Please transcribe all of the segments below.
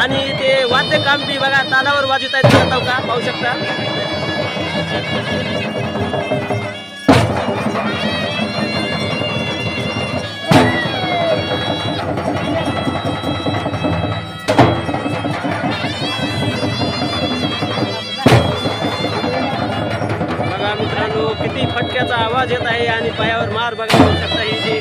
आणि ते वाद्य काम बी बघा तालावर वाजवत आहेत करताव का पाहू शकता। बघा मित्रांनो किती फटक्याचा आवाज येत आहे आणि पायावर मार बघा पाहू शकता। ही जी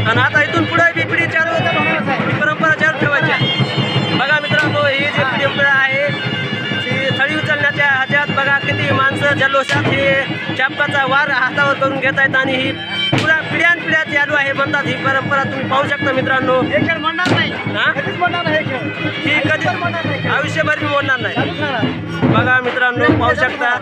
आणि आता इथून पुढे बी पिढी चालू परंपरा चालू ठेवायची। बघा मित्रांनो ही जी परंपरा आहे ती थळी उचलण्याच्या ह्याच्यात बघा किती माणसं जल्लोषात हे चापकाचा वार हातावर करून घेत आहेत आणि ही पुरा पिढ्यानपिढ्या चालू आहे म्हणतात। ही परंपरा तुम्ही पाहू शकता मित्रांनो। हे खेळ म्हणणार नाही, कधीच म्हणणार नाही, ही कधी आयुष्यभर मी बोलणार नाही। बघा मित्रांनो पाहू शकता।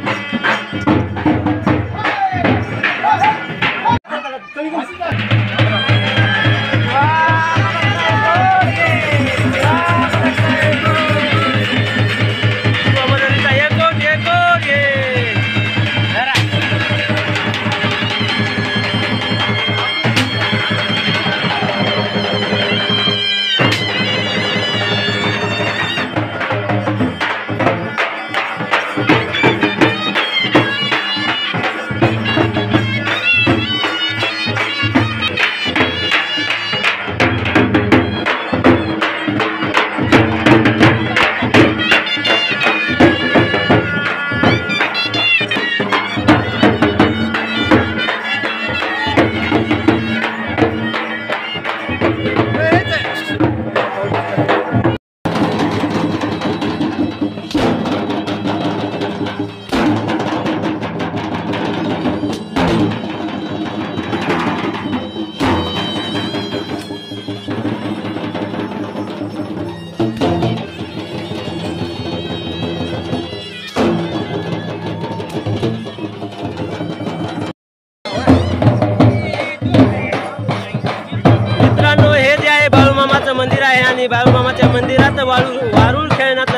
मंदिर आहे आणि बाळूमामाच्या मंदिरात वारुळ खेळण्यात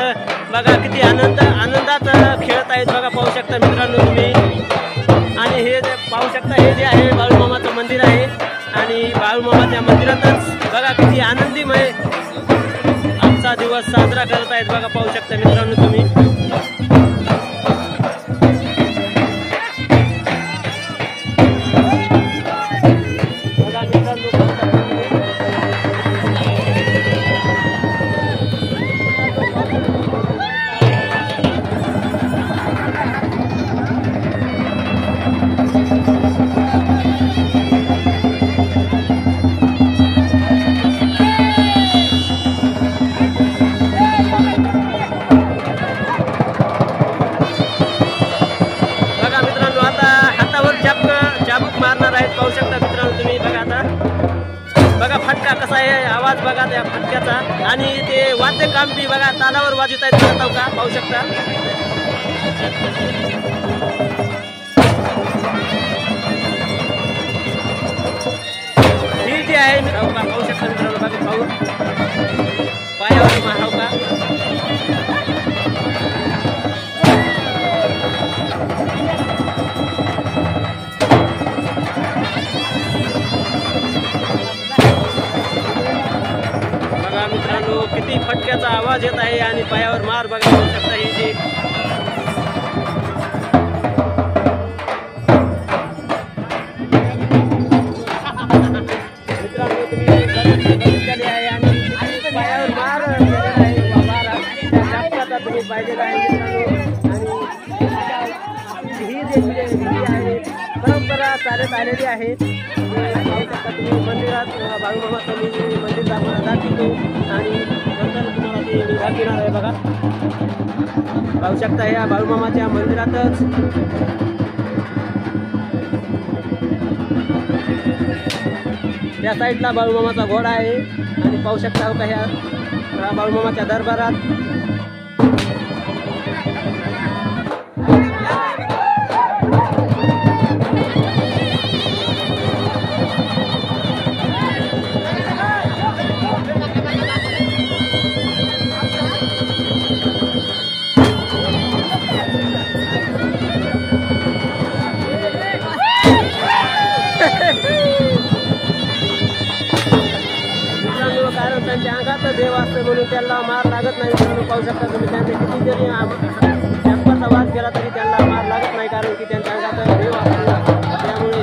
बघा किती आनंदात खेळत आहेत बघा पाहू शकता मित्रांनो तुम्ही। आणि हे पाहू शकता हे जे आहे बाळूमामाचं मंदिर आहे आणि बाळूमामाच्या मंदिरातच बघा किती आनंदीमय आजचा दिवस साजरा करत आहेत बघा पाहू शकता मित्रांनो तुम्ही। पाहू शकता मित्रांनो तुम्ही बघा आता बघा फटका कसा आहे आवाज बघा त्या फटक्याचा आणि ते वाद्य काम बी बघा तालावर वाजवत आहेत करताव का पाहू शकता। ही जी आहे पाहू शकता मित्रांनो बघा पाहू पायावर माराव का मित्रांनो किती फटक्याचा आवाज येत आहे आणि पायावर मार बघा पाहू शकता। ही जी मित्रांनो तुम्ही बघितलेले आहे आणि पायावर मार केलेला आहे वारा त्या जापकाचा तुम्ही पाहिलेला आहे मित्रांनो. आणि ही देखील आहे परंपरा चालत आलेली आहे. पाहू शकता तुम्ही मंदिरात बाळूमामाचं मी मंदिर दाखवतो आणि नंतर तुम्हाला ते मी दाखवणार आहे. बघा पाहू शकता या बाळूमामाच्या मंदिरातच त्या साईडला बाळूमामाचा घोडा आहे आणि पाहू शकता का ह्या बाळूमामाच्या दरबारात कारण त्यांच्या अंगात देव असते म्हणून त्यांना मार लागत नाही. म्हणून पाहू शकता तुम्ही त्यांचे किती जरी जापकाचा वाद केला तरी त्यांना मार लागत नाही कारण की त्यांच्या अंगात देव असतो. त्यामुळे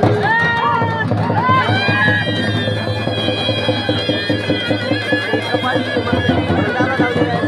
भंडारा लावलेला आहे.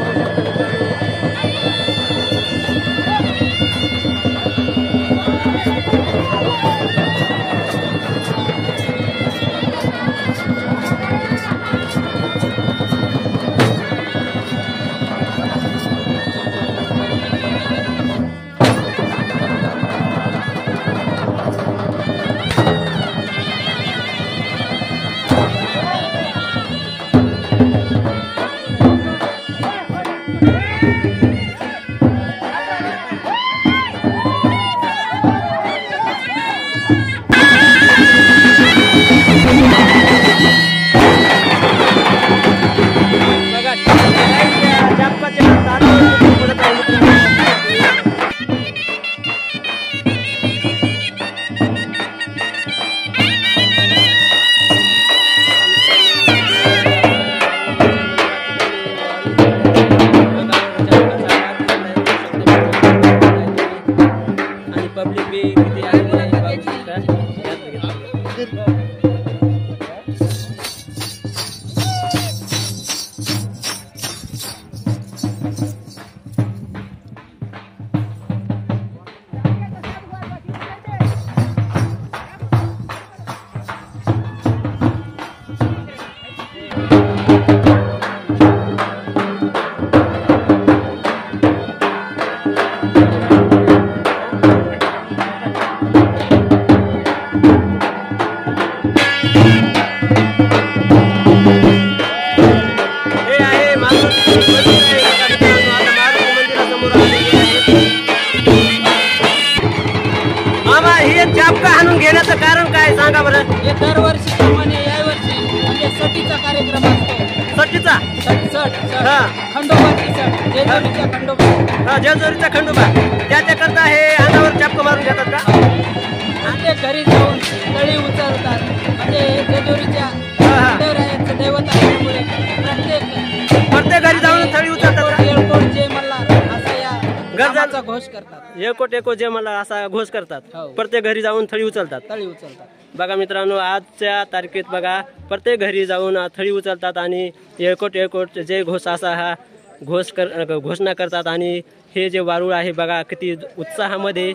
घेण्याचं कारण काय सांगा बरं. हे दरवर्षी प्रमाणे यावर्षी म्हणजे सटीचा कार्यक्रम असतो. सटीचा हा खंडोबाची सट जेजुरीचा खंडोबा. हा जेजुरीचा खंडोबा त्याच्याकरता हे अंगावर चापक मारून घेतात का. आणि ते घरी जाऊन तळी उचलतात. म्हणजे जेजुरीच्या खंडोबाचं दैवत असल्यामुळे प्रत्येक घरी जाऊन तळी उचलतात. येळकोट जय मल्हार असा या गरजाचा घोष करतात. येळकोट एको जय मल्हार असा घोष करतात. प्रत्येक घरी जाऊन थळी उचलतात. बघा मित्रांनो आजच्या तारखेत बघा प्रत्येक घरी जाऊन थळी उचलतात आणि येळकोट जय घोष असा हा घोषणा करतात. आणि हे जे वारुळ आहे बघा किती उत्साहामध्ये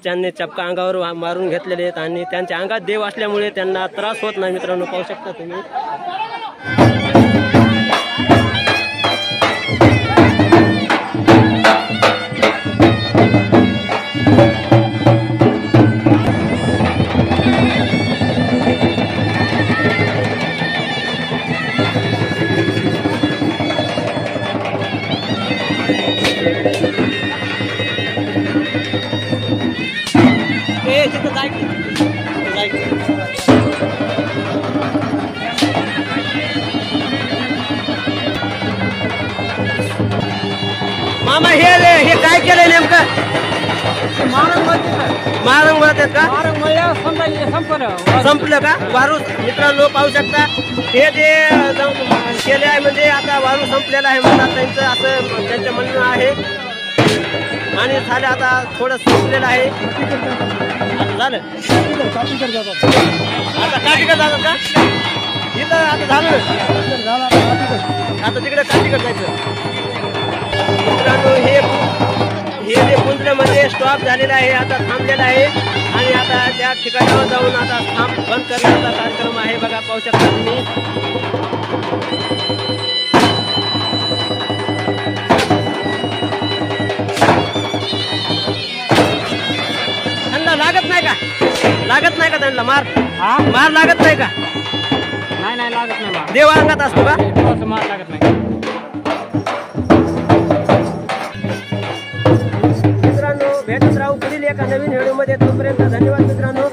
त्यांनी चपका अंगावर मारून घेतलेले आहेत आणि त्यांच्या अंगात देव असल्यामुळे त्यांना त्रास होत नाही. मित्रांनो पाहू शकता तुम्ही. मामा हे काय केलंय नेमकं. मारंग आहेत का. संपलं का वारू. मित्रांनो पाहू शकता हे जे केले आहे म्हणजे आता वारू संपलेला आहे म्हणतात त्यांचं असं त्यांचं म्हणणं आहे. आणि झालं आता थोडं संपलेलं आहे. झालं आता काठीकर जातात का. इथं झालं आता तिकडे काठीकडे जायचं मित्रांनो. हे जे पुंजल्यामध्ये स्टॉप झालेला आहे, आता थांबलेला आहे आणि आता त्या ठिकाणावर जाऊन आता थांब बंद करण्याचा कार्यक्रम आहे. बघा पाहू शकता तुम्ही. त्यांना लागत नाही का? लागत नाही का त्यांना मार? मार लागत नाही का? नाही लागत नाही. देव अंगात असतो का? मार लागत नाही. मित्रांनो भेटत राहू पुढील एका नवीन व्हिडिओमध्ये. तोपर्यंत धन्यवाद मित्रांनो.